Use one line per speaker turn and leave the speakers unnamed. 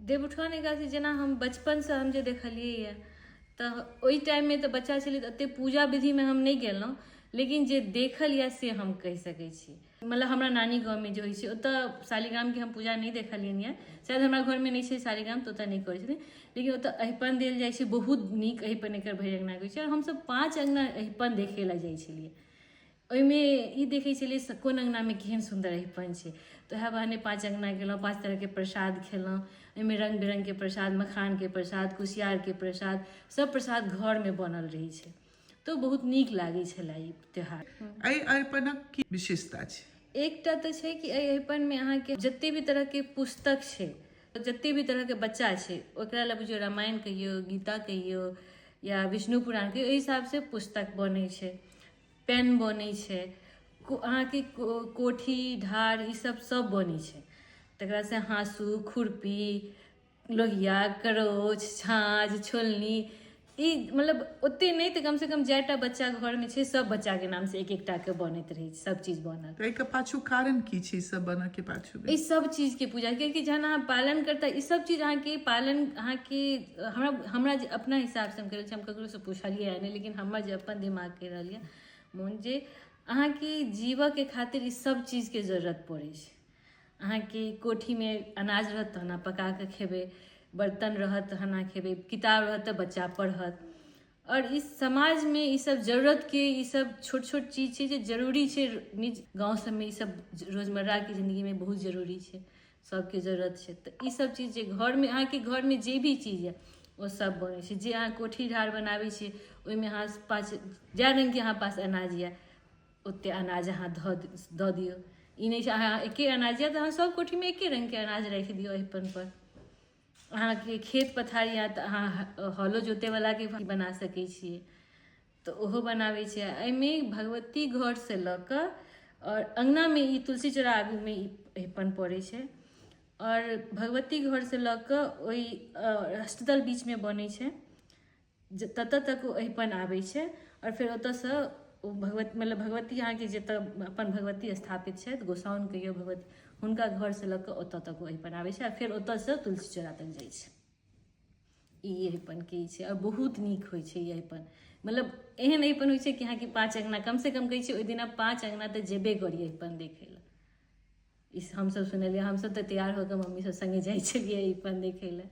देवउठान एकादशी जेना हम बचपन से हम जे देखलिए तो ओई टाइम में तो बच्चा छलिए तो अते पूजा विधि में हम नहीं गेलहुँ, लेकिन जे देखल या से हम कहि सकै छी। मतलब हमरा नानी गाँव में जे होइ छै ओतऽ शालिग्राम के हम पूजा नहीं देखलियनि है, शायद हमरा घर में नहीं छै शालिग्राम तो ओतऽ नहीं करै छथिन, लेकिन ओतऽ अहिपन देल जाइ छै, बहुत नीक अहिपन एकर भरि अंगना के होइ छै। और हमसब 5 अंगना अहिपन देखे ला जाइ छलिए। ओहिमे ई देखै छलिए कोन अंगना में केहन सुंदर अहिपन छै, तो वएह बहाने 5 अंगना गेलहुँ, 5 तरह के प्रसाद खेलहुँ। ओहिमे रंग बिरंग के प्रसाद, मखान के प्रसाद, कुसियार के प्रसाद, सब प्रसाद घर में बनल रहै छै, तो बहुत नीक लागै छलै ई त्योहार।
एहि अरिपनक की विशेषता छै?
एकटा तऽ छै कि एहि अरिपन में अहाँके जते भी तरह के पुस्तक छै, जते भी तरह के बच्चा छै, ओकरा लए बुझियौ रामायण कहियो, गीता कहियो या विष्णु पुराण कहियो, एहि हिसाब से पुस्तक बनै छै, पेन बनै छै, अहाँके कोठी ढार ई सब बनै छै। तकरा से हाँसू, खुरपी, लोहिया, करोच, छाँछ, छोलनी, ई मतलब ओते नहीं तो कम से कम 4टा बच्चा घर में छै, सब बच्चा के नाम से एक एकटा के बनैत रहे छै, सब चीज बनल।
तो एकर पाछू कारण की छै सब बनऽ के पाछू?
ई सब चीज के पूजा, क्योंकि जहन अहाँ पालन करता ई सब चीज अहाँके पालन अहाँके हमरा जे अपना हिसाब से हम करै छी, हम ककरो से पूछलिए नहीं, लेकिन हमर जे अपन दिमाग के रहलिए मोन जे अहाँके जीवऽ के खातिर ई सब चीज के जरूरत पड़ै छै। अहाँके कोठी में अनाज रहत तहन अहाँ पका के खेबै, बर्तन रहत तहन अहाँ खेबै, किताब रहत तऽ बच्चा पढ़त। और इस समाज में ई सब जरूरत के ई सब छोट छोट चीज छै जे जरूरी छै। निज गाँव सब में ई सब रोजमर्रा के जिंदगी में बहुत जरूरी छै, सबके जरूरत छै। तो ई सब चीज जे घर में अहाँके घर में जे भी चीज है वो सब बनै छै। जे अहाँ कोठी ढार बनाबै छियै ओहिमे अहाँ 5 जै रंग के अहाँ पास अनाज यऽ ओते अनाज अहाँ दऽ दियौ। ई नहीं छै अहाँ एके अनाज यऽ तऽ अहाँ सब कोठी में एके रंग के अनाज राखि दियौ अहिपन पर। अहाँके खेत पथारी यऽ तऽ अहाँ हलो जोते वाला के बना सकै छियै, तो ओहो बनाबै छै। एहिमे भगवती घर से लऽ कऽ और अंगना में ई तुलसी चौरा आगू में ई अहिपन पड़ै छै, और भगवती घर से लऽ कऽ ओहि अष्टदल बीच में बनै छै, ततऽ तक ओ अहिपन आबै छै। और फिर ओतऽ से ओ मतलब भगवती अहाँके जतऽ अपन भगवती स्थापित छथि, गोसाउन कहियो भगवती, हुनका घर से लऽ कऽ ओतऽ तक ओ अहिपन आबै छै, और फिर ओतऽ से तुलसी चौरा तक जाइ छै। ई अहिपन के ई छै, और बहुत नीक होइ छै ई अहिपन। मतलब एहन अहिपन होइ छै कि अहाँके 5 अंगना कम से कम कहै छै ओहि दिना 5 अंगना तऽ जेबे करी अहिपन देखै लए। ई हमसब सुनलिए, हमसब तऽ तैयार होकर मम्मी सब संगे जाइ छलिए अहिपन देखै लए।